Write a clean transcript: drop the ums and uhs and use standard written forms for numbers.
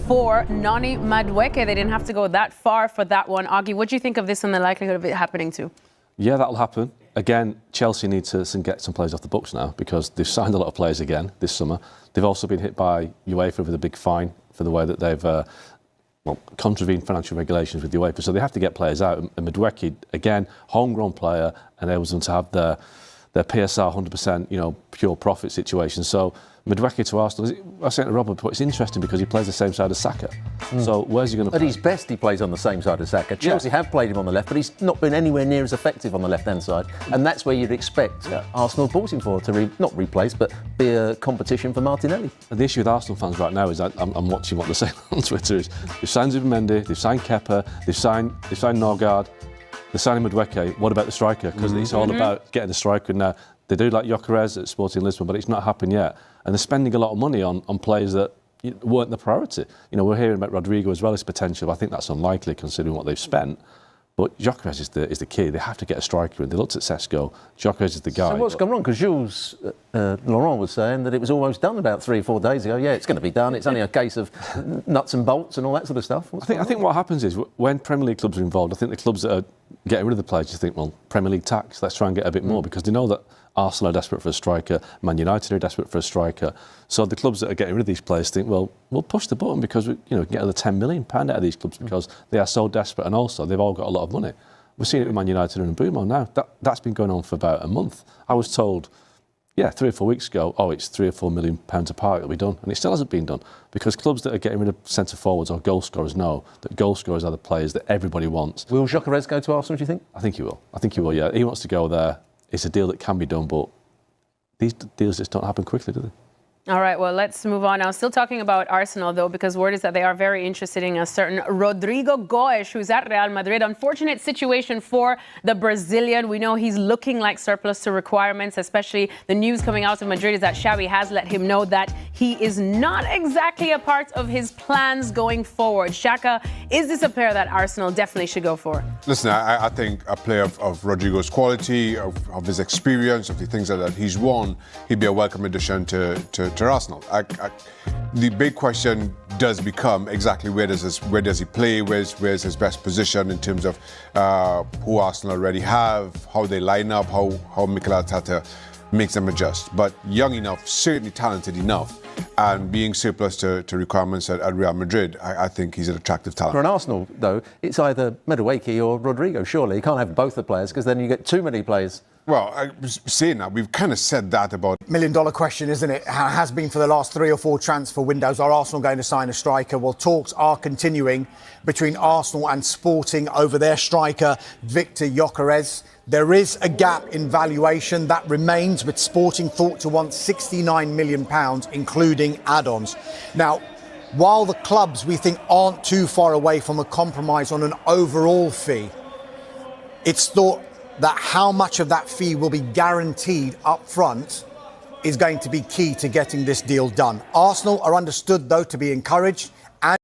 for Noni Madueke. They didn't have to go that far for that one. Augie, what do you think of this and the likelihood of it happening too? Yeah, that'll happen. Again, Chelsea need to get some players off the books now because they've signed a lot of players again this summer. They've also been hit by UEFA with a big fine for the way that they've contravened financial regulations with UEFA. So they have to get players out. And Madueke, again, homegrown player, enables them to have their PSR 100%, pure profit situation. So Madueke to Arsenal, I was saying to Robert, but it's interesting because he plays the same side as Saka. So where's he going to play? At his best, he plays on the same side as Saka. Chelsea have played him on the left, but he's not been anywhere near as effective on the left-hand side. And that's where you'd expect Arsenal bought him for, to not replace, but be a competition for Martinelli. And the issue with Arsenal fans right now is I'm watching what they're saying on Twitter is they've signed Zubimendi, they've signed Kepa, they've signed Norgard, they're signing Madueke. What about the striker? Because it's all about getting the striker now. They do like Gyökeres at Sporting Lisbon, but it's not happened yet. And they're spending a lot of money on players that weren't the priority. We're hearing about Rodrigo as well as potential. I think that's unlikely considering what they've spent. But Gyökeres is the key. They have to get a striker in. They looked at Sesko. Gyökeres is the guy. So what's gone wrong? Because Jules Laurent was saying that it was almost done about 3 or 4 days ago. Yeah, it's going to be done. It's only a case of nuts and bolts and all that sort of stuff. I think what happens is when Premier League clubs are involved, I think the clubs that are getting rid of the players just think, well, Premier League tax, let's try and get a bit more because they know that Arsenal are desperate for a striker, Man United are desperate for a striker. So the clubs that are getting rid of these players think, well, we'll push the button because we can get another £10 million out of these clubs because they are so desperate and also they've all got a lot of money. We're seeing it with Man United and Mbumo now. That's been going on for about a month. I was told, 3 or 4 weeks ago, it's £3 or £4 million apart, it'll be done. And it still hasn't been done because clubs that are getting rid of centre forwards or goal scorers know that goal scorers are the players that everybody wants. Will Gyökeres go to Arsenal, do you think? I think he will, yeah. He wants to go there. It's a deal that can be done, but these deals just don't happen quickly, do they? All right, well, let's move on now. Still talking about Arsenal, though, because word is that they are very interested in a certain Rodrigo Goes, who's at Real Madrid. Unfortunate situation for the Brazilian. We know he's looking like surplus to requirements, especially the news coming out of Madrid is that Xavi has let him know that he is not exactly a part of his plans going forward. Shaka, is this a player that Arsenal definitely should go for? Listen, I think a player of Rodrigo's quality, of his experience, of the things that he's won, he'd be a welcome addition to Arsenal. The big question does become exactly where does he play, where's his best position in terms of who Arsenal already have, how they line up, how Mikel Arteta makes them adjust. But young enough, certainly talented enough, and being surplus to requirements at Real Madrid, I think he's an attractive talent. For an Arsenal, though, it's either Madueke or Rodrigo, surely. You can't have both the players because then you get too many players. Well, saying that, we've kind of said that about... Million-dollar question, isn't it? How it has been for the last 3 or 4 transfer windows. Are Arsenal going to sign a striker? Well, talks are continuing between Arsenal and Sporting over their striker, Victor Gyökeres. There is a gap in valuation that remains, with Sporting thought to want £69 million, including add-ons. Now, while the clubs, we think, aren't too far away from a compromise on an overall fee, it's thought that how much of that fee will be guaranteed up front is going to be key to getting this deal done. Arsenal are understood, though, to be encouraged